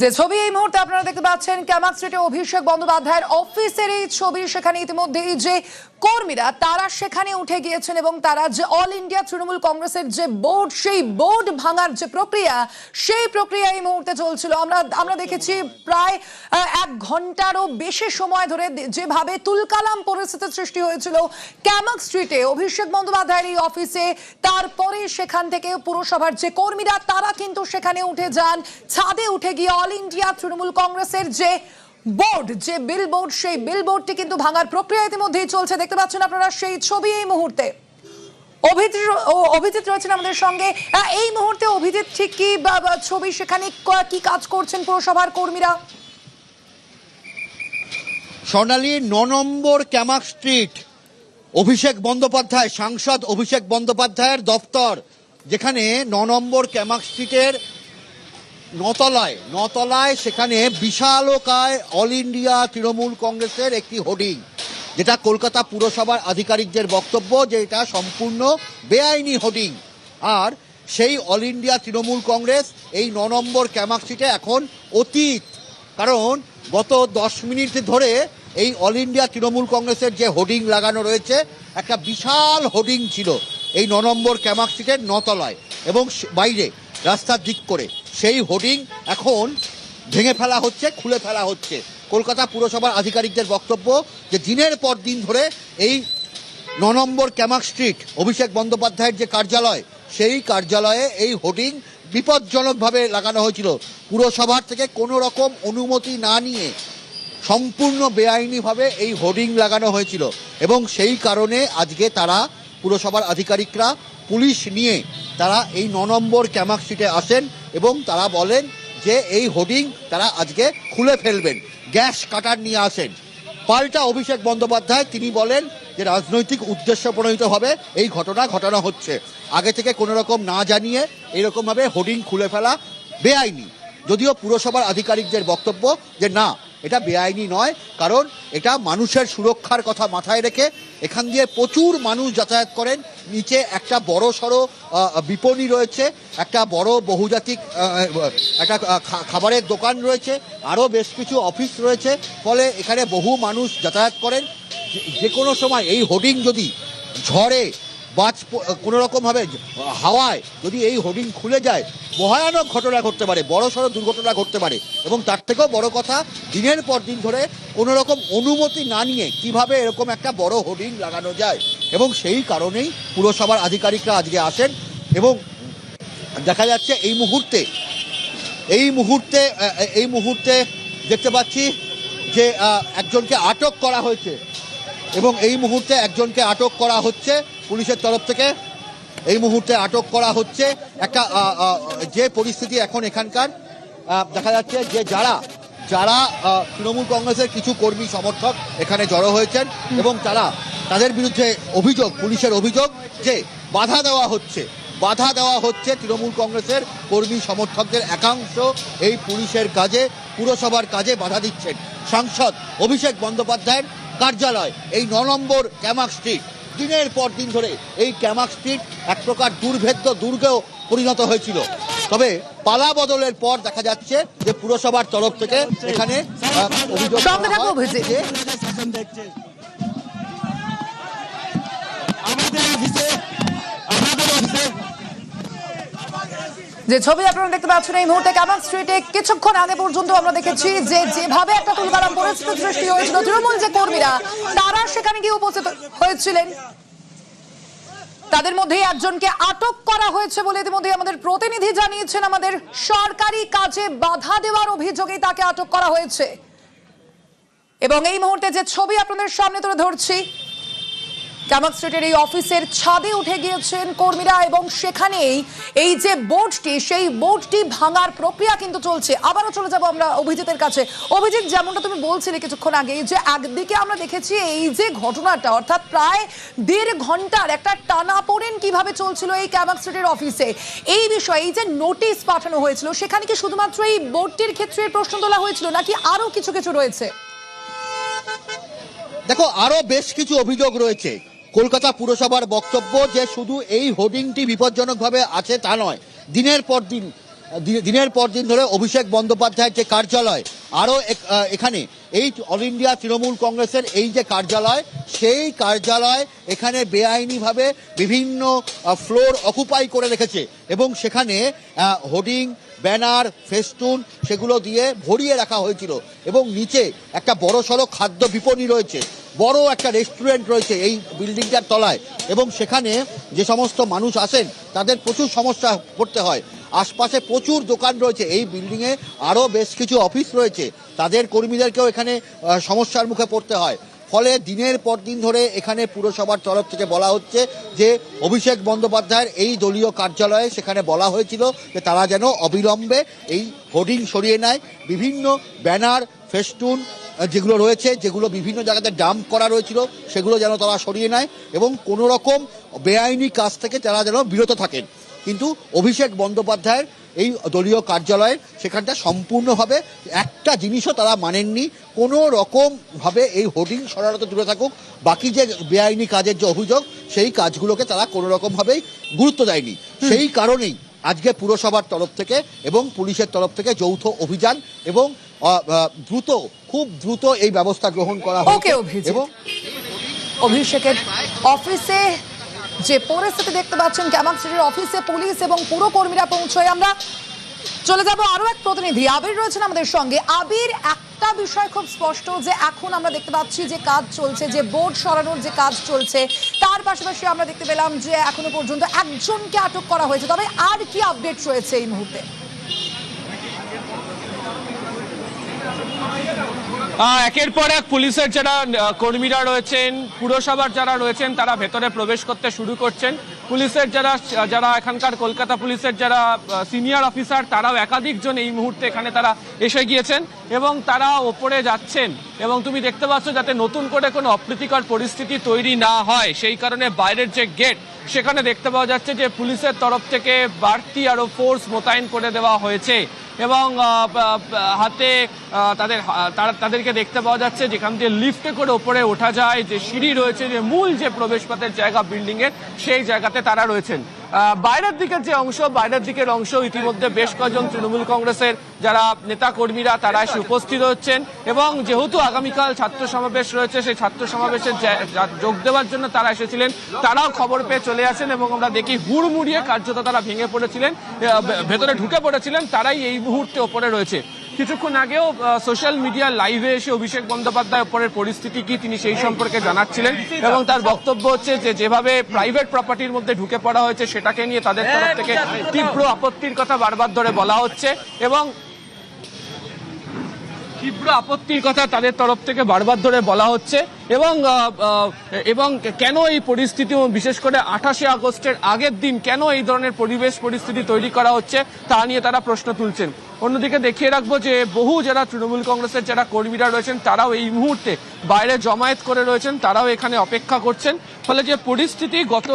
যে ছবি এই মুহূর্তে আপনারা দেখতে পাচ্ছেন ক্যামাক স্ট্রিটে অভিষেক বন্দ্যোপাধ্যায়ের অফিসের এই ছবি। সেখানে ইতিমধ্যেই যে কর্মীরা তারা সেখানে উঠে গিয়েছেন এবং তারা যে অল ইন্ডিয়া তৃণমূল কংগ্রেসের যে বোর্ড, সেই বোর্ড ভাঙার যে প্রক্রিয়া, সেই প্রক্রিয়া এই মুহূর্তে চলছিল। আমরা দেখেছি প্রায় 1 ঘন্টারও বেশি সময় ধরে যেভাবে তুলকালাম পরিস্থিতির সৃষ্টি হয়েছিল ক্যামাক স্ট্রিটে অভিষেক বন্দ্যোপাধ্যায়ের এই অফিসে। তারপরে সেখান থেকে পুরসভার যে কর্মীরা তারা কিন্তু সেখানে উঠে যান, ছাদে উঠে গিয়ে অল ইন্ডিয়া তৃণমূল কংগ্রেসের যে বোর্ড, যে বিল বোর্ড, সেই বিল বোর্ডটি কিন্তু ভাঙার প্রক্রিয়া ইতিমধ্যেই চলছে। দেখতে পাচ্ছেন আপনারা সেই ছবি এই মুহূর্তে। অভিজিৎ রয়েছেন আমাদের সঙ্গে। এই মুহূর্তে অভিজিৎ ঠিক কি ছবি, সেখানে কি কাজ করছেন পুরসভার কর্মীরা? স্বর্ণালী, 9 নম্বর ক্যামাক স্ট্রিট, অভিষেক বন্দ্যোপাধ্যায়, সাংসদ অভিষেক বন্দ্যোপাধ্যায়ের দপ্তর, যেখানে 9 নম্বর ক্যামাক স্ট্রিটের নতলায় সেখানে বিশালকায় অল ইন্ডিয়া তৃণমূল কংগ্রেসের একটি হোর্ডিং, যেটা কলকাতা পুরসভার আধিকারিকদের বক্তব্য যে এটা সম্পূর্ণ বেআইনি হোর্ডিং। আর সেই অল ইন্ডিয়া তৃণমূল কংগ্রেস এই 9 নম্বর ক্যামাক স্ট্রিটে এখন অতীত, কারণ গত 10 মিনিট ধরে এই অল ইন্ডিয়া তৃণমূল কংগ্রেসের যে হোর্ডিং লাগানো রয়েছে, একটা বিশাল হোর্ডিং ছিল এই 9 নম্বর ক্যামাক স্ট্রিটের নতলায় এবং বাইরে রাস্তার দিক করে। সেই হোর্ডিং এখন ভেঙে ফেলা হচ্ছে, খুলে ফেলা হচ্ছে। কলকাতা পুরসভার আধিকারিকদের বক্তব্য যে দিনের পর দিন ধরে এই 9 নম্বর ক্যামাক স্ট্রিট অভিষেক বন্দ্যোপাধ্যায়ের যে কার্যালয়, সেই কার্যালয়ে এই হোর্ডিং বিপজ্জনকভাবে লাগানো হয়েছিল। পুরসভার থেকে কোনো রকম অনুমতি না নিয়ে সম্পূর্ণ বেআইনিভাবে এই হোর্ডিং লাগানো হয়েছিল এবং সেই কারণে আজকে তারা পুরসভার আধিকারিকরা পুলিশ নিয়ে তারা এই 9 নম্বর ক্যামাক স্ট্রিটে আসেন এবং তারা বলেন যে এই হোর্ডিং তারা আজকে খুলে ফেলবেন, গ্যাস কাটার নিয়ে আসেন। পাল্টা অভিষেক বন্দ্যোপাধ্যায় তিনি বলেন যে রাজনৈতিক উদ্দেশ্য প্রণোদিতভাবে এই ঘটনা ঘটানো হচ্ছে, আগে থেকে কোনো রকম না জানিয়ে এরকমভাবে হোর্ডিং খুলে ফেলা বেআইনি। যদিও পুরসভার আধিকারিকদের বক্তব্য যে না, এটা বেআইনি নয়, কারণ এটা মানুষের সুরক্ষার কথা মাথায় রেখে এখান দিয়ে প্রচুর মানুষ যাতায়াত করেন। নিচে একটা বড় সড়ো বিপণী রয়েছে, একটা বড় বহুজাতিক একটা খাবারের দোকান রয়েছে, আরও বেশ কিছু অফিস রয়েছে, ফলে এখানে বহু মানুষ যাতায়াত করেন। যে কোনো সময় এই হোর্ডিং যদি ঝড়ে কোনো রকমভাবে হাওয়ায় যদি এই হোর্ডিং খুলে যায়, ভয়ানক ঘটনা ঘটতে পারে, বড় সড়ো দুর্ঘটনা ঘটতে পারে। এবং তার থেকেও বড় কথা, দিনের পর দিন ধরে কোনো রকম অনুমতি না নিয়ে কিভাবে এরকম একটা বড় হোর্ডিং লাগানো যায়। এবং সেই কারণেই পুরসভার আধিকারিকরা আজকে আসেন এবং দেখা যাচ্ছে এই মুহূর্তে দেখতে পাচ্ছি যে একজনকে আটক করা হয়েছে এবং এই মুহূর্তে একজনকে আটক করা হচ্ছে পুলিশের তরফ থেকে। এই মুহূর্তে আটক করা হচ্ছে। একটা যে পরিস্থিতি এখন এখানকার দেখা যাচ্ছে যে যারা তৃণমূল কংগ্রেসের কিছু কর্মী সমর্থক এখানে জড়ো হয়েছেন এবং তাদের বিরুদ্ধে অভিযোগ, পুলিশের অভিযোগ যে বাধা দেওয়া হচ্ছে তৃণমূল কংগ্রেসের কর্মী সমর্থকদের একাংশ এই পুলিশের কাজে, পুরসভার কাজে বাধা দিচ্ছেন। সাংসদ অভিষেক বন্দ্যোপাধ্যায়ের কার্যালয় এই 9 নম্বর ক্যামাক স্ট্রিট, দিনের পর দিন ধরে এই ক্যামাক স্ট্রিট এক প্রকার দুর্ভেদ্য দুর্গেও পরিণত হয়েছিল। তবে পালা বদলের পর দেখা যাচ্ছে যে পুরসভার তরফ থেকে এখানে অভিযোগ যে ছবি আপনারা দেখতে পাচ্ছেন এই মুহূর্তে ক্যামাক স্ট্রিটে, কিছুক্ষণ আগে পর্যন্ত আমরা দেখেছি যে যেভাবে একটা তুলকালাম পরিস্থিতি সৃষ্টি হয়েছিল, তৃণমূল যে কর্মীরা তারা সেখানে গিয়ে উপস্থিত হয়েছিলেন, তাদের মধ্যে একজনকে আটক করা হয়েছে বলে ইতিমধ্যে আমাদের প্রতিনিধি জানিয়েছেন। আমাদের সরকারি কাজে বাধা দেওয়ার অভিযোগে তাকে আটক করা হয়েছে এবং এই মুহূর্তে যে ছবি আপনাদের সামনে তুলে ধরছি, ক্যামাক স্ট্রিটের এই অফিসের ছাদে উঠে গিয়েছেন কর্মীরা এবং সেখানেই এই যে বোর্ডটি, সেই বোর্ডটি ভাঙার প্রক্রিয়া কিন্তু চলছে। আবারও চলে যাব আমরা অভিজিতের কাছে। অভিজিৎ, যেমনটা তুমি বলছিলে কিছুক্ষণ আগে যে একদিকে আমরা দেখেছি এই যে ঘটনাটা, অর্থাৎ প্রায় 1.5 ঘন্টার একটা টানাপোড়েন কিভাবে চলছিল এই ক্যামাক স্ট্রিটের অফিসে, এই বিষয়ে এই যে নোটিশ পাঠানো হয়েছিল, সেখানে কি শুধুমাত্র এই বোর্ডটির ক্ষেত্রে প্রশ্ন তোলা হয়েছিল নাকি আরো কিছু রয়েছে? দেখো, আরো বেশ কিছু অভিযোগ রয়েছে। কলকাতা পুরসভার বক্তব্য যে শুধু এই হোর্ডিংটি বিপজ্জনকভাবে আছে তা নয়, দিনের পর দিন দিনের পর দিন ধরে অভিষেক বন্দ্যোপাধ্যায়ের যে কার্যালয়, আরও এখানে এই অল ইন্ডিয়া তৃণমূল কংগ্রেসের এই যে কার্যালয়, সেই কার্যালয় এখানে বেআইনিভাবে বিভিন্ন ফ্লোর অকুপাই করে রেখেছে এবং সেখানে হোর্ডিং, ব্যানার, ফেস্টুন সেগুলো দিয়ে ভরিয়ে রাখা হয়েছিল এবং নিচে একটা বড়সড় খাদ্য বিপণী রয়েছে, বড় একটা রেস্টুরেন্ট রয়েছে এই বিল্ডিংটার তলায় এবং সেখানে যে সমস্ত মানুষ আসেন তাদের প্রচুর সমস্যা পড়তে হয়। আশপাশে প্রচুর দোকান রয়েছে, এই বিল্ডিংয়ে আরও বেশ কিছু অফিস রয়েছে, তাদের কর্মীদেরকেও এখানে সমস্যার মুখে পড়তে হয়। ফলে দিনের পর দিন ধরে এখানে পুরসভার তরফ থেকে বলা হচ্ছে যে অভিষেক বন্দ্যোপাধ্যায়ের এই দলীয় কার্যালয়ে সেখানে বলা হয়েছিল যে তারা যেন অবিলম্বে এই হোর্ডিং সরিয়ে নেয়, বিভিন্ন ব্যানার, ফেস্টুন যেগুলো রয়েছে, যেগুলো বিভিন্ন জায়গাতে ডাম্প করা রয়েছিল সেগুলো যেন তারা সরিয়ে নেয় এবং কোনো রকম বেআইনি কাজ থেকে তারা যেন বিরত থাকেন। কিন্তু অভিষেক বন্দ্যোপাধ্যায়ের এই দলীয় কার্যালয়ের সেখানটা সম্পূর্ণভাবে একটা জিনিসও তারা মানেননি, কোনো রকমভাবে এই হোর্ডিং সরানো তো দূরে থাকুক, বাকি যে বেআইনি কাজের যে অভিযোগ সেই কাজগুলোকে তারা কোনো রকমভাবেই গুরুত্ব দেয়নি। সেই কারণেই আজকে পুরসভার তরফ থেকে এবং পুলিশের তরফ থেকে যৌথ অভিযান এবং খুব দ্রুত এই ব্যবস্থা গ্রহণ করা হয়েছে। এবং অভিষেকের অফিসে যে পরিস্থিতি দেখতে পাচ্ছেন, ক্যামাক সিটির অফিসে পুলিশ এবং পুরো কর্মীরা পৌঁছয়। আমরা চলে যাব আরো এক প্রতিনিধি আবির রয়েছেন আমাদের সঙ্গে। আবির, একটা বিষয় খুব স্পষ্ট যে এখন আমরা দেখতে পাচ্ছি যে কাজ চলছে, যে বোর্ড সরানোর যে কাজ চলছে, তার পাশাপাশি আমরা দেখতে পেলাম যে এখনো পর্যন্ত একজনকে আটক করা হয়েছে। তবে আর কি আপডেট রয়েছে এই মুহূর্তে? একের পর এক পুলিশের যারা কর্মীরা রয়েছেন, পুরসভার যারা রয়েছেন, তারা ভেতরে প্রবেশ করতে শুরু করছেন। পুলিশের যারা এখানকার কলকাতা পুলিশের যারা সিনিয়র অফিসার, তারাও একাধিক জন এই মুহূর্তে এখানে তারা এসে গিয়েছেন এবং তারা ওপরে যাচ্ছেন। এবং তুমি দেখতে পাচ্ছ যাতে নতুন করে কোনো অপ্রীতিকর পরিস্থিতি তৈরি না হয় সেই কারণে বাইরের যে গেট সেখানে দেখতে পাওয়া যাচ্ছে যে পুলিশের তরফ থেকে বাড়তি আরও ফোর্স মোতায়েন করে দেওয়া হয়েছে এবং হাতে তাদেরকে দেখতে পাওয়া যাচ্ছে যেখান দিয়ে লিফটে করে ওপরে ওঠা যায়, যে সিঁড়ি রয়েছে, যে মূল যে প্রবেশপথের জায়গা বিল্ডিংয়ের, সেই জায়গাতে তারা রয়েছেন। বাইরের দিকের অংশ ইতিমধ্যে বেশ কয়েকজন তৃণমূল কংগ্রেসের যারা নেতা কর্মীরা তারা এসে উপস্থিত হচ্ছেন এবং যেহেতু আগামীকাল ছাত্র সমাবেশ রয়েছে, সেই ছাত্র সমাবেশে যোগ দেওয়ার জন্য তারা এসেছিলেন, তারাও খবর পেয়ে চলে আসেন এবং আমরা দেখি হুড়মুড়িয়ে কার্যত তারা ভেঙে পড়েছিলেন, ভেতরে ঢুকে পড়েছিলেন, তারাই এই মুহূর্তে ওপরে রয়েছে। কিছুক্ষণ আগেও সোশ্যাল মিডিয়া লাইভে এসে অভিষেক বন্দ্যোপাধ্যায় ওপরের পরিস্থিতি কি তিনি সেই সম্পর্কে জানাচ্ছিলেন এবং তার বক্তব্য হচ্ছে যে যেভাবে প্রাইভেট প্রপার্টির মধ্যে ঢুকে পড়া হয়েছে সেটাকে নিয়ে তাদের তরফ থেকে তীব্র আপত্তির কথা বারবার ধরে বলা হচ্ছে এবং তাদের তরফ থেকে বারবার ধরে বলা হচ্ছে এবং কেন এই পরিস্থিতি, বিশেষ করে 28শে আগস্টের আগের দিন কেন এই ধরনের পরিস্থিতি তৈরি করা হচ্ছে তা নিয়ে তারা প্রশ্ন তুলছেন। অন্যদিকে দেখিয়ে রাখবো যে বহু যারা তৃণমূল কংগ্রেসের যারা কর্মীরা রয়েছেন তারাও এই মুহূর্তে বাইরে জমায়েত করে রয়েছেন, তারাও এখানে অপেক্ষা করছেন। ফলে যে পরিস্থিতি গত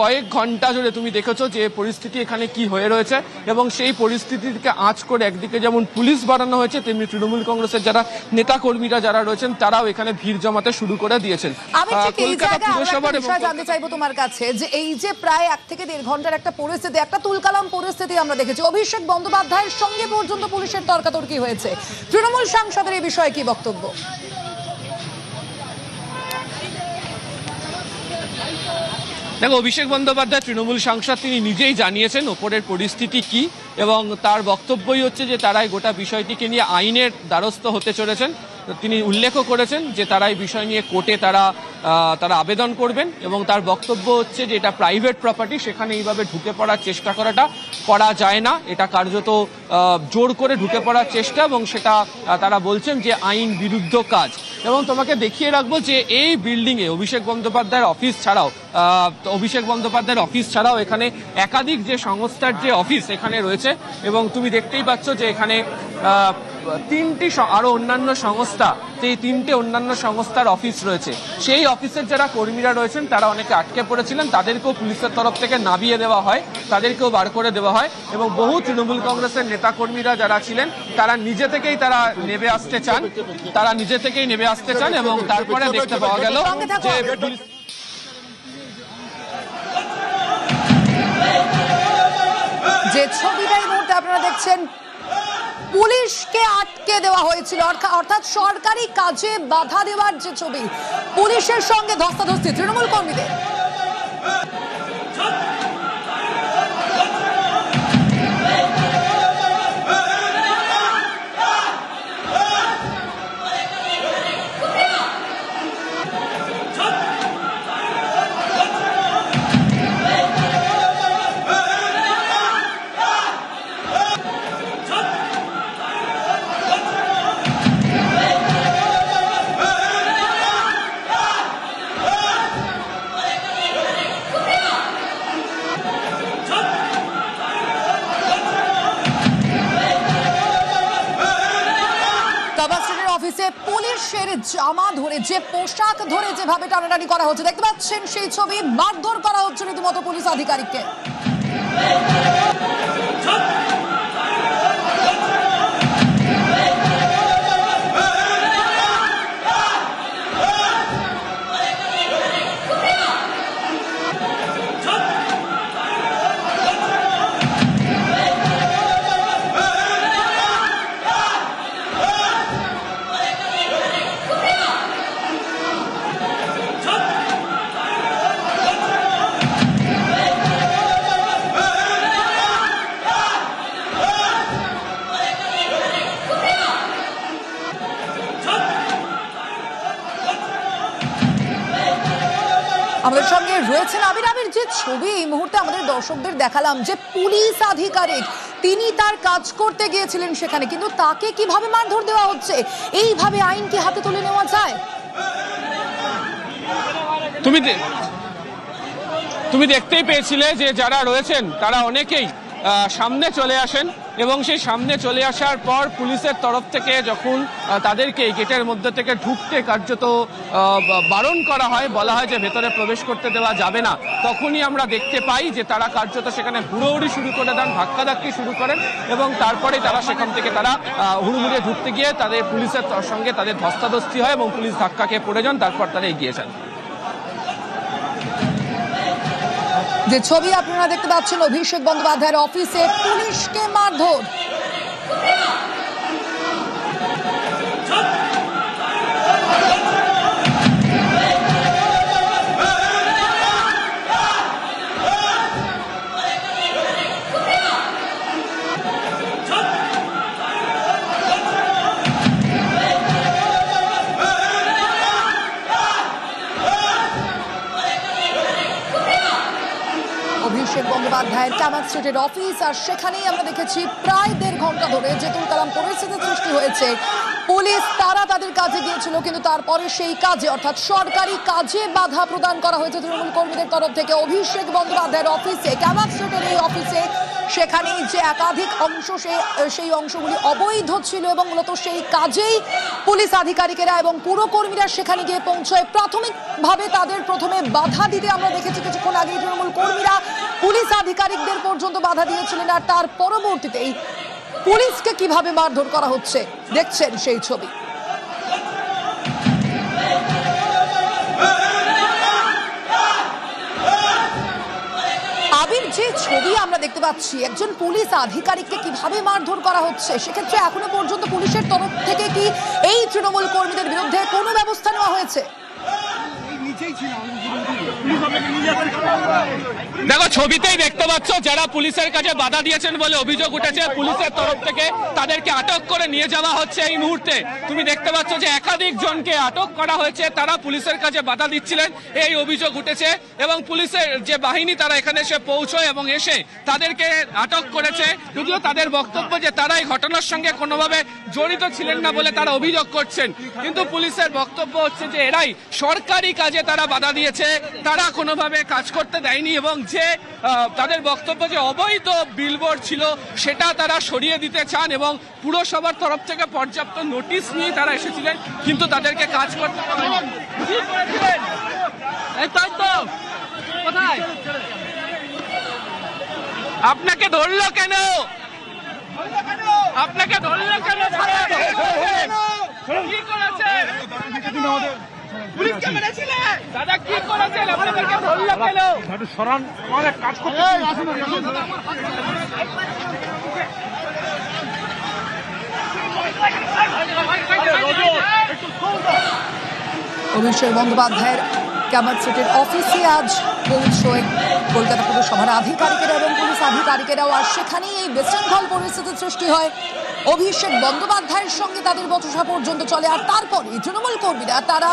কয়েক ঘন্টা জুড়ে তুমি দেখেছো যে পরিস্থিতি এখানে কি হয়ে রয়েছে এবং সেই পরিস্থিতিকে আঁচ করে একদিকে যেমন পুলিশ বাড়ানো হয়েছে, তেমনি তৃণমূল কংগ্রেসের যারা নেতা কর্মীরা যারা রয়েছেন তারাও এখানে ভিড় জমাতে শুরু করে দিয়েছেন। কলকাতা পুরসভার জানতে চাইবো তোমার কাছে যে এই যে প্রায় 1 থেকে 1.5 ঘন্টার একটা পরিস্থিতি, একটা তুলকালাম পরিস্থিতি আমরা দেখেছি, অভিষেক বন্দ্যোপাধ্যায়ের সঙ্গে পর্যন্ত পুলিশের তর্কাতর্কি হয়েছে, তৃণমূল সাংসদের এই বিষয়ে কি বক্তব্য? দেখো, অভিষেক বন্দ্যোপাধ্যায় তৃণমূল সাংসদ, তিনি নিজেই জানিয়েছেন ওপরের পরিস্থিতি কি এবং তার বক্তব্যই হচ্ছে যে তারা এই গোটা বিষয়টিকে নিয়ে আইনের দ্বারস্থ হতে চলেছেন। তিনি উল্লেখও করেছেন যে তারা এই বিষয় নিয়ে কোর্টে তারা আবেদন করবেন এবং তার বক্তব্য হচ্ছে যে এটা প্রাইভেট প্রপার্টি, সেখানে এইভাবে ঢুকে পড়ার চেষ্টা করা যায় না, এটা কার্যত জোর করে ঢুকে পড়ার চেষ্টা এবং সেটা তারা বলছেন যে আইন বিরুদ্ধ কাজ। এবং তোমাকে দেখিয়ে রাখবো যে এই বিল্ডিংয়ে অভিষেক বন্দ্যোপাধ্যায়ের অফিস ছাড়াও এখানে একাধিক যে সংস্থার যে অফিস এখানে রয়েছে এবং তুমি দেখতেই পাচ্ছ যে এখানে 3টি আরো অন্যান্য সংস্থা, সেই 3টে অন্যান্য সংস্থার অফিস রয়েছে। সেই অফিসের যারা কর্মীরা রয়েছেন তারা অনেকে আটকে পড়েছিলেন, তাদেরকেও পুলিশের তরফ থেকে নামিয়ে দেওয়া হয়, তাদেরকেও বার করে দেওয়া হয় এবং বহু তৃণমূল কংগ্রেসের নেতা কর্মীরা যারা ছিলেন তারা নিজে থেকেই নেমে আসতে চান এবং তারপরে দেখতে পাওয়া গেল যে যে ছবিটা এই মুহূর্তে আপনারা দেখছেন, পুলিশকে আটকে দেওয়া হয়েছিল, অর্থাৎ সরকারি কাজে বাধা দেওয়ার যে ছবি, পুলিশের সঙ্গে ধস্তাধস্তি তৃণমূল কর্মীদের। অফিসে পুলিশের জামা ধরে, যে পোশাক ধরে যেভাবে টানাটানি করা হচ্ছে, দেখতে পাচ্ছেন সেই ছবি, মারধর করা হচ্ছে রীতিমতো পুলিশ আধিকারিককে। আমাদের সঙ্গে রয়েছেন আবির। আবির, যে ছবি এই মুহূর্তে আমাদের দর্শকদের দেখালাম, যে পুলিশ আধিকারিক তিনি তার কাজ করতে গিয়েছিলেন সেখানে, কিন্তু তাকে কিভাবে মারধর দেওয়া হচ্ছে, এইভাবে আইন কি হাতে তুলে নেওয়া যায়? তুমি দেখতেই পেয়েছিলে যে যারা রয়েছেন তারা অনেকেই সামনে চলে আসেন, এবং সেই সামনে চলে আসার পর পুলিশের তরফ থেকে যখন তাদেরকে গেটের মধ্যে থেকে ঢুকতে কার্যত বারণ করা হয়, বলা হয় যে ভেতরে প্রবেশ করতে দেওয়া যাবে না, তখনই আমরা দেখতে পাই যে তারা কার্যত সেখানে হুড়োহুড়ি শুরু করে দেন, ধাক্কাধাক্কি শুরু করেন, এবং তারপরে তারা সেখান থেকে তারা হুড়মুড়িয়ে ঢুকতে গিয়ে তাদের পুলিশের সঙ্গে তাদের ধস্তাধস্তি হয় এবং পুলিশ ধাক্কা খেয়ে পড়ে যান, তারপর তারা এগিয়ে যান। যে ছবি আপনারা দেখতে পাচ্ছেন, অভিষেক বন্দ্যোপাধ্যায়ের অফিসে পুলিশকে মারধর। অভিষেক বন্দ্যোপাধ্যায়ের কামাত স্ট্রিটের অফিস, আর সেখানেই আমরা দেখেছি প্রায় 1.5 ঘন্টা ধরে যে তুলকালাম পরিস্থিতি সৃষ্টি হয়েছে। পুলিশ তারা তাদের কাজে গিয়েছিল, কিন্তু তারপরে সেই কাজে, অর্থাৎ সরকারি কাজে বাধা প্রদান করা হয়েছে তৃণমূল কর্মীদের তরফ থেকে। অভিষেক বন্দ্যোপাধ্যায়ের অফিসে, কামাত স্ট্রিটের এই অফিসে, সেখানেই যে একাধিক অংশ, সেই অংশগুলি অবৈধ ছিল, এবং মূলত সেই কাজেই পুলিশ আধিকারিকেরা এবং পুরকর্মীরা সেখানে গিয়ে পৌঁছয়। প্রাথমিকভাবে তাদের প্রথমে বাধা দিতে আমরা দেখেছি, কিছুক্ষণ আগে তৃণমূল কর্মীরা পুলিশ আধিকারিকদের পর্যন্ত বাধা দিয়েছিলেন, আর তার পরবর্তীতেই পুলিশকে কিভাবে মারধর করা হচ্ছে দেখছেন সেই ছবি। আবির, যে ছবি আমরা দেখতে পাচ্ছি, একজন পুলিশ আধিকারিককে কিভাবে মারধর করা হচ্ছে, সেক্ষেত্রে এখনো পর্যন্ত পুলিশের তরফ থেকে কি এই তৃণমূল কর্মীদের বিরুদ্ধে কোনো ব্যবস্থা নেওয়া হয়েছে? দেখো, ছবিতেই দেখতে পাচ্ছ যারা পুলিশের কাছে বাধা দিয়েছেন বলে অভিযোগ উঠেছে, পুলিশের তরফ থেকে তাদেরকে আটক করে নিয়ে যাওয়া হচ্ছে এই মুহূর্তে। তুমি দেখতে পাচ্ছ যে একাধিক জনকে আটক করা হয়েছে, তারা পুলিশের কাছে বাধা দিচ্ছিলেন, এই অভিযোগ উঠেছে, এবং পুলিশের যে বাহিনী তারা এখানে এসে পৌঁছয় এবং এসে তাদেরকে আটক করেছে। যদিও তাদের বক্তব্য যে তারা এই ঘটনার সঙ্গে কোনোভাবে জড়িত ছিলেন না বলে তারা অভিযোগ করছেন, কিন্তু পুলিশের বক্তব্য হচ্ছে যে এরাই সরকারি কাজে তারা বাধা দিয়েছে, তারা কোনোভাবে কাজ করতে দেয়নি, এবং যে তাদের বক্তব্য যে অবৈধ বিলবোর্ড ছিল সেটা তারা সরিয়ে দিতে চান, এবং পুরসভার তরফ থেকে পর্যাপ্ত নোটিশ নিয়ে তারা এসেছিলেন, কিন্তু তাদেরকে কাজ করতে কোথায় আপনাকে ধরলো কেন? আপনাকে ধরলো কেন? কি করেছে? পুলিশকে মেরেছিলে দাদা, কি করেছেন? আপনাদেরকে ধরলো কেন? একটু সরান, অনেক কাজ করতে। অভিষেক বন্দ্যোপাধ্যায়ের ক্যামার সিটির অফিসে আজ পৌঁছয় কলকাতা পুরসভার আধিকারিকেরা এবং পুলিশ আধিকারিকেরাও। আর সেখানেই এই বিশৃঙ্খল পরিস্থিতির সৃষ্টি হয়। অভিষেক বন্দ্যোপাধ্যায়ের সঙ্গে তাদের বচসা পর্যন্ত চলে। আর তারপরে তৃণমূল কর্মীরা তারা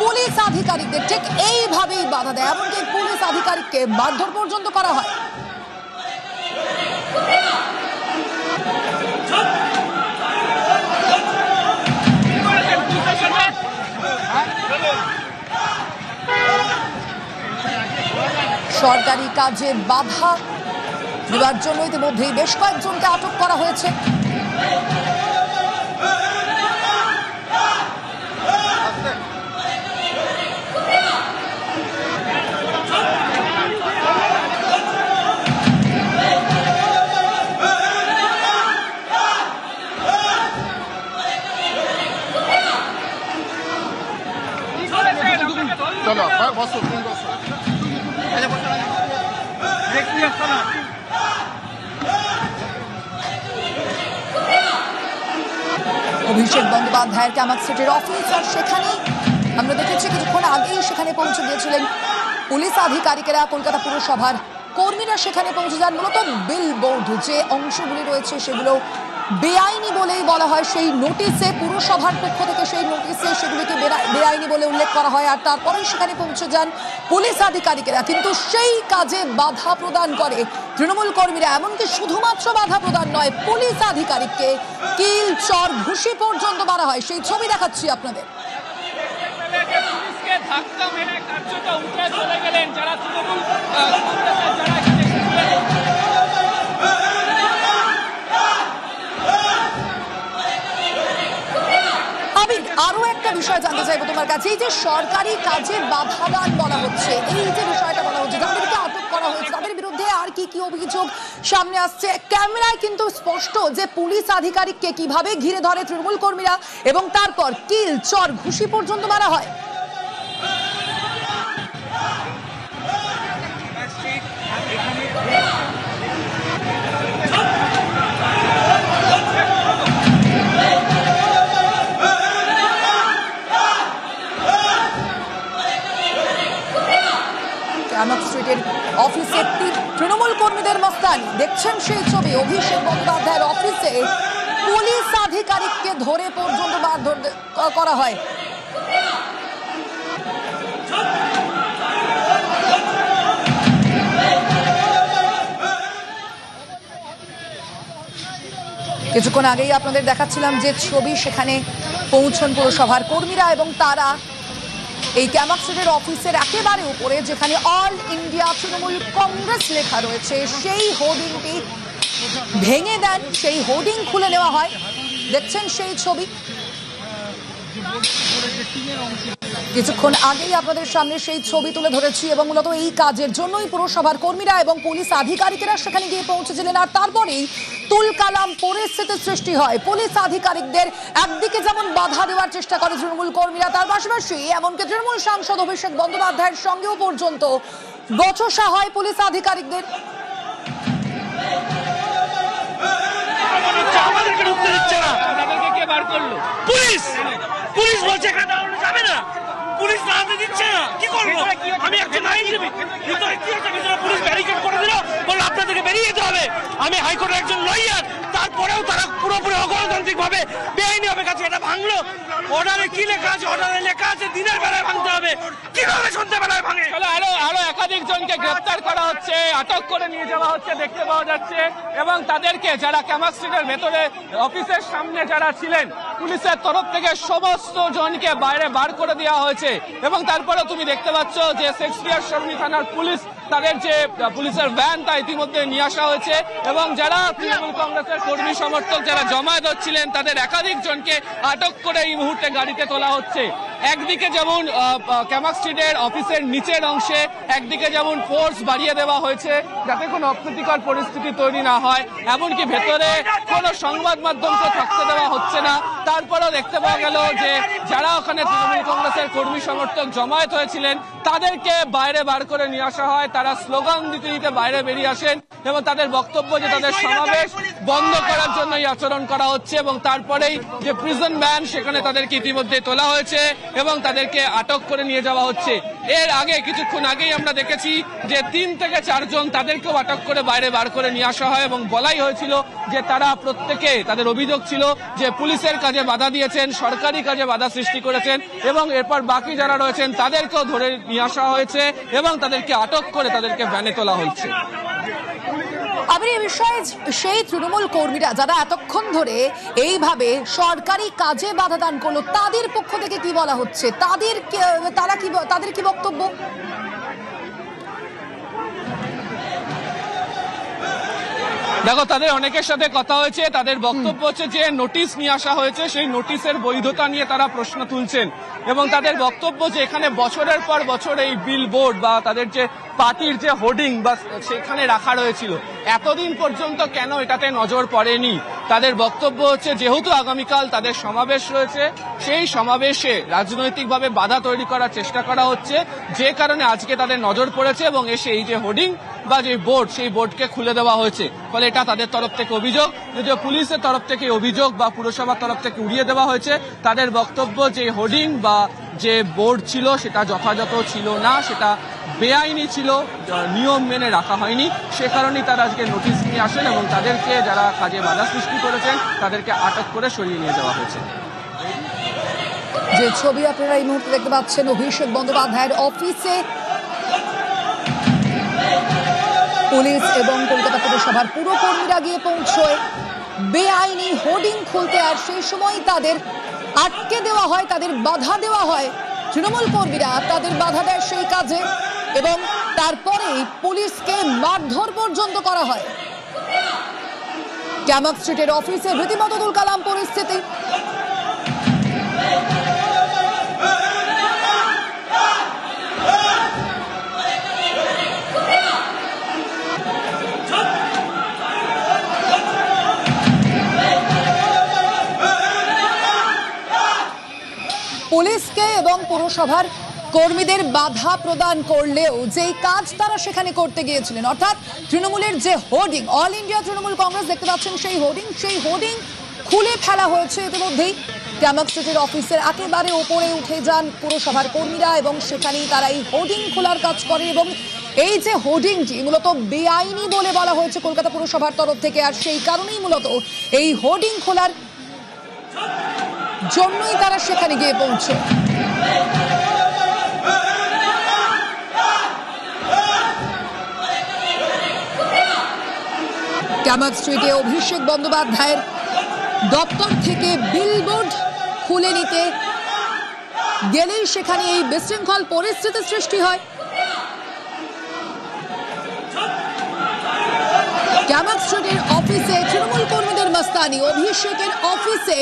পুলিশ আধিকারিকদের ঠিক এইভাবেই বাধা দেয়, এমনকি পুলিশ আধিকারিককে মারধর পর্যন্ত করা হয়। সরকারি কাজে বাধা দেওয়ার জন্য ইতিমধ্যেই বেশ কয়েকজনকে আটক করা হয়েছে। চলো বসো তুমি বসো। অভিষেক বন্দ্যোপাধ্যায়ের ক্যামাক সিটির অফিস, আর সেখানেই আমরা দেখেছি কিছুক্ষণ আগেই সেখানে পৌঁছে গিয়েছিলেন পুলিশ আধিকারিকেরা। কলকাতা পুরসভার কর্মীরা সেখানে পৌঁছে যান। মূলত বিলবোর্ড যে অংশগুলি রয়েছে সেগুলো বেআইনি বলেই বলা হয়। সেই নোটিশে পুরসভার পক্ষ থেকে সেই নোটিশে সেগুলিকে বেআইনি বলে উল্লেখ করা হয়। আর তারপরেই সেখানে পৌঁছে যান পুলিশ আধিকারিকেরা, কিন্তু সেই কাজে বাধা প্রদান করে তৃণমূল কর্মীরা। এমনকি শুধুমাত্র বাধা প্রদান নয়, পুলিশ আধিকারিককে কিল, চর, ঘুষি পর্যন্ত মারা হয়। সেই ছবি দেখাচ্ছি আপনাদের। পুলিশকে ধাক্কা মেরে কার্যত উঠে চলে গেলেন যারা তৃণমূল কংগ্রেসের যারা এখানে ছিলেন। আমি আরো একটা বিষয় জানতে চাইবো তোমার কাছে। এই যে সরকারি কাজে বাধা দান বলা হচ্ছে, এই যে বিষয়টা বলা হচ্ছে, যাদেরকে আটক করা হয়েছে তাদের বিরুদ্ধে আর কি কি অভিযোগ সামনে আসছে? ক্যামেরায় কিন্তু স্পষ্ট যে পুলিশ আধিকারিককে কিভাবে ঘিরে ধরে তৃণমূল কর্মীরা এবং তারপর কিল, চর, ঘুষি পর্যন্ত মারা হয়। ক্যামাক স্ট্রিটের অফিসে তৃণমূল কর্মীদের মস্তানি দেখছেন সেই ছবি। অভিষেক বন্দ্যোপাধ্যায়ের অফিসে পুলিশ আধিকারিককে ধরে পর্যন্ত মারধর করা হয়। কিছুক্ষণ আগেই আপনাদের দেখাচ্ছিলাম যে ছবি, সেখানে পৌঁছন পুরসভার কর্মীরা এবং তারা এই ক্যামাক স্ট্রিটের অফিসের একেবারে উপরে যেখানে অল ইন্ডিয়া তৃণমূল কংগ্রেস লেখা রয়েছে সেই হোর্ডিংটি ভেঙে দেন। সেই হোর্ডিং খুলে নেওয়া হয়, দেখছেন সেই ছবি। কিছুক্ষণ আগেই আপনাদের সামনে সেই ছবি তুলে ধরেছি এবং মূলত এই কাজের জন্যই পুরসভার কর্মীরা এবং পুলিশ আধিকারিকেরা সেখানে গিয়ে পৌঁছেছিলেন। আর তারপরেই তুলকালাম পরিস্থিতির সৃষ্টি হয়। পুলিশ আধিকারিকদের একদিকে যেমন বাধা দেওয়ার চেষ্টা করে তৃণমূল কর্মীরা, তার পাশাপাশি এমনকি তৃণমূল সাংসদ অভিষেক বন্দ্যোপাধ্যায়ের সঙ্গেও পর্যন্ত বচসা হয় পুলিশ আধিকারিকদের। আমাদেরকে ঢুকতে দিচ্ছে না। তাদেরকে কে বার করলো? পুলিশ পুলিশ বলছে এখানে যাবে না, পুলিশ দাঁড়াতে দিচ্ছে না। কি করবো আমি? একজন আইনজীবী, ভিতরে কি হচ্ছে? ভিতরে পুলিশ ব্যারিকেড করে দিল, বললো আপনাদেরকে বেরিয়ে যেতে হবে। আমি হাইকোর্টের একজন লয়ার, তারপরেও তারা পুরোপুরি অগণতান্ত্রিক ভাবে বেআইনি ভাবে কাছে এটা ভাঙলো। অর্ডারে কি লেখা আছে? অর্ডারে লেখা আছে দিনের বেলায় ভাঙতে হবে, কিভাবে সন্ধ্যাবেলায় ভাঙে? আরো একাধিক জনকে গ্রেফতার করা হচ্ছে, আটক করে নিয়ে যাওয়া হচ্ছে দেখতে পাওয়া যাচ্ছে। এবং তাদেরকে যারা ক্যামাক স্ট্রিটের ভেতরে অফিসের সামনে যারা ছিলেন, পুলিশের তরফ থেকে সমস্ত জনকে বাইরে বার করে দেওয়া হয়েছে। এবং তারপরে তুমি দেখতে পাচ্ছ যে শেক্সপিয়ার সরণি থানার পুলিশ তাদের যে পুলিশের ভ্যান তা ইতিমধ্যে নিয়ে আসা হয়েছে। এবং যারা তৃণমূল কংগ্রেসের কর্মী সমর্থক যারা জমায়েত হচ্ছিলেন তাদের একাধিক জনকে আটক করে এই মুহূর্তে গাড়িতে তোলা হচ্ছে। একদিকে যেমন ক্যামাক স্ট্রিটের অফিসের নিচের অংশে একদিকে যেমন ফোর্স বাড়িয়ে দেওয়া হয়েছে যাতে কোনো অপ্রীতিকর পরিস্থিতি তৈরি না হয়, এমনকি ভেতরে কোনো সংবাদ মাধ্যমকে থাকতে দেওয়া হচ্ছে না। তারপরেও দেখতে পাওয়া গেল যে যারা ওখানে তৃণমূল কংগ্রেসের কর্মী সমর্থক জমায়েত হয়েছিলেন তাদেরকে বাইরে বার করে নিয়ে আসা হয়। তারা স্লোগান দিতে দিতে বাইরে বেরিয়ে আসেন এবং তাদের বক্তব্য যে তাদের সমাবেশ বন্ধ করার জন্য এই আচরণ করা হচ্ছে এবং তারপরেই যে প্রিজন ভ্যান সেখানে তাদেরকে ইতিমধ্যে তোলা হয়েছে এবং তাদেরকে আটক করে নিয়ে যাওয়া হচ্ছে। এর আগে কিছুক্ষণ আগেই আমরা দেখেছি যে 3 থেকে 4 জন তাদেরকেও আটক করে বাইরে বার করে নিয়ে আসা হয় এবং বলাই হয়েছিল যে তারা প্রত্যেকে, তাদের অভিযোগ ছিল যে পুলিশের কাজে বাধা দিয়েছেন, সরকারি কাজে বাধা সৃষ্টি করেছেন এবং এরপর বাকি যারা রয়েছেন তাদেরকেও ধরে নিয়ে আসা হয়েছে এবং তাদেরকে আটক করে তাদেরকে ভ্যানে তোলা হয়েছে। আবার এই বিষয়ে সেই তৃণমূল কর্মীরা যারা এতক্ষণ ধরে এইভাবে সরকারি কাজে বাধা দান করলো তাদের পক্ষ থেকে কি বলা হচ্ছে, তাদের কি বক্তব্য? দেখো, তাদের অনেকের সাথে কথা হয়েছে, তাদের বক্তব্য হচ্ছে যে নোটিশ নিয়ে আসা হয়েছে সেই নোটিশের বৈধতা নিয়ে তারা প্রশ্ন তুলছেন এবং তাদের বক্তব্য যে এখানে বছরের পর বছর এই বিল বোর্ড বা তাদের যে পার্টির যে হোর্ডিং বা সেখানে রাখা রয়েছিল, এতদিন পর্যন্ত কেন এটাতে নজর পড়েনি। তাদের বক্তব্য হচ্ছে যেহেতু আগামীকাল তাদের সমাবেশ রয়েছে, সেই সমাবেশে রাজনৈতিকভাবে বাধা তৈরি করার চেষ্টা করা হচ্ছে, যে কারণে আজকে তাদের নজর পড়েছে এবং এসে এই যে হোর্ডিং বা যে বোর্ড সেই বোর্ডকে খুলে দেওয়া হয়েছে। ফলে এটা তাদের তরফ থেকে অভিযোগ, যদিও পুলিশের তরফ থেকে অভিযোগ বা পুরসভার তরফ থেকে উড়িয়ে দেওয়া হয়েছে। তাদের বক্তব্য যে হোর্ডিং বা যে বোর্ড ছিল সেটা যথাযথ ছিল না, সেটা বেআইনি ছিল, নিয়ম মেনে রাখা হয়নি, সে কারণেই তারা আজকে নোটিশ নিয়ে আসেন এবং তাদেরকে যারা কাজে বাধা সৃষ্টি করেছেন তাদেরকে আটক করে সরিয়ে নিয়ে যাওয়া হয়েছে। যে ছবি আপনারা এই মুহূর্তে দেখতে পাচ্ছেন, অভিষেক বন্দ্যোপাধ্যায়ের অফিসে পুলিশ এবং কলকাতা পুরসভার পুরো কর্মীরা গিয়ে পৌঁছয় বেআইনি হোর্ডিং খুলতে, আর সেই সময় তাদের আটকে দেওয়া হয়, তাদের বাধা দেওয়া হয়। তৃণমূল কর্মীরা তাদের বাধা দেয় সেই কাজে এবং তারপরেই পুলিশকে মারধর পর্যন্ত করা হয়। ক্যামাক স্ট্রিটের অফিসে রীতিমতো তুলকালাম পরিস্থিতি। পুলিশকে এবং পুরসভার কর্মীদের বাধা প্রদান করলেও যেই কাজ তারা সেখানে করতে গিয়েছিলেন, অর্থাৎ তৃণমূলের যে hoarding, all India Trinamool Congress দেখতে পাচ্ছেন সেই হোর্ডিং খুলে ফেলা হয়েছে ইতিমধ্যেই। ক্যামাক স্ট্রিটের অফিসের একেবারে ওপরে উঠে যান পুরসভার কর্মীরা এবং সেখানেই তারা এই হোর্ডিং খোলার কাজ করেন এবং এই যে হোর্ডিংটি মূলত বেআইনি বলে বলা হয়েছে কলকাতা পুরসভার তরফ থেকে, আর সেই কারণেই মূলত এই হোর্ডিং খোলার জন্যই তারা সেখানে গিয়ে পৌঁছে। ক্যামাক স্ট্রিটে অভিষেক বন্দ্যোপাধ্যায়ের দপ্তর থেকে বিলবোর্ড খুলে নিতে গেলেই সেখানে এই বিশৃঙ্খল পরিস্থিতির সৃষ্টি হয়। ক্যামাক স্ট্রিটের অফিসে তৃণমূল কর্মীদের মাস্তানি, অভিষেকের অফিসে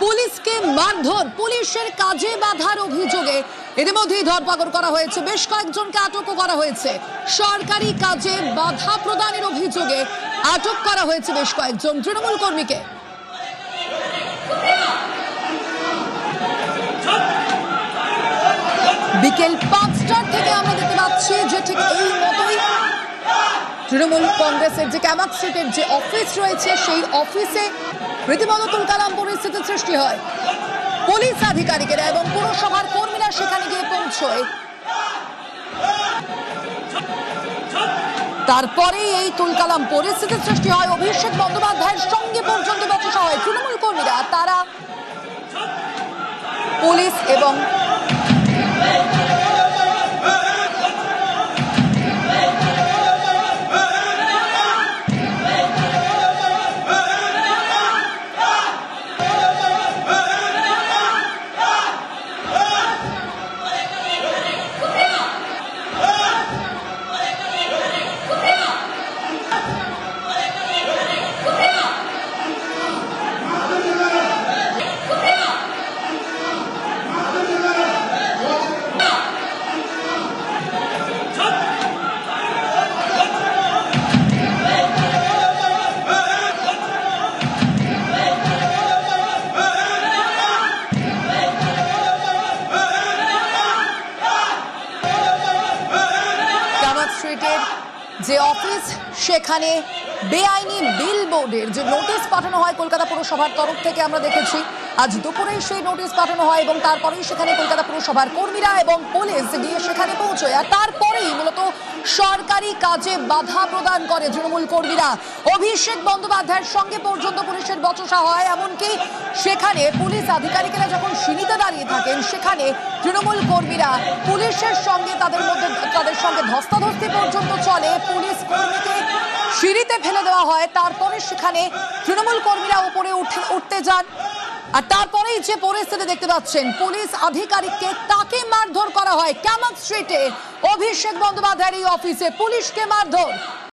পুলিশকে মারধর, পুলিশের কাজে বাধার অভিযোগে ইতিমধ্যেই ধরপাকড় করা হয়েছে, বেশ কয়েকজনকে আটকও করা হয়েছে। সরকারি কাজে বাধা প্রদানের অভিযোগে আটক করা হয়েছে বেশ কয়েকজন তৃণমূল কর্মীকে। বিকেল 5টার থেকে আমরা দেখতে পাচ্ছি যে ঠিক এই মতোই তৃণমূল কংগ্রেসের যে ক্যামাক স্ট্রিটের যে অফিস রয়েছে সেই অফিসে রীতিমতো তুলকালাম পরিস্থিতির সৃষ্টি হয়। পুলিশ আধিকারিকেরা এবং পুরসভার কর্মীরা সেখানে গিয়ে পৌঁছয়, তারপরে এই তুলকালাম পরিস্থিতির সৃষ্টি হয়। অভিষেক বন্দ্যোপাধ্যায়ের সঙ্গে পর্যন্ত বচসা হয় তৃণমূল কর্মীরা, তারা পুলিশ এবং যে অফিস, সেখানে বেআইনি বিল বোর্ডের যে নোটিশ পাঠানো হয় কলকাতা পুরসভার তরফ থেকে আমরা দেখেছি। আজ দুপুরে সেই নোটিশ পাঠানো হয় এবং তারপরেই সেখানে কলকাতা পুরসভার কর্মীরা এবং পুলিশ গিয়ে সেখানে পৌঁছয়। আর তারপরেই মূলত সরকারি কাজে বাধা প্রদান করে তৃণমূল কর্মীরা। অভিষেক বন্দ্যোপাধ্যায়ের সঙ্গে পর্যন্ত পুলিশের বচসা হয়, এমনকি সেখানে পুলিশ আধিকারিকেরা যখন সিঁড়িতে দাঁড়িয়ে থাকেন সেখানে তৃণমূল কর্মীরা পুলিশের সঙ্গে তাদের সঙ্গে ধস্তাধস্তি পর্যন্ত চলে। পুলিশ কর্মীকে সিঁড়িতে ফেলে দেওয়া হয়, তারপরে সেখানে তৃণমূল কর্মীরা উপরে উঠতে যান। আর তারপরেই যে পরিস্থিতি দেখতে পাচ্ছেন, পুলিশ আধিকারিককে তাকে মারধর করা হয়। ক্যামাক স্ট্রিটে অভিষেক বন্দ্যোপাধ্যায়ের এই অফিসে পুলিশকে মারধর।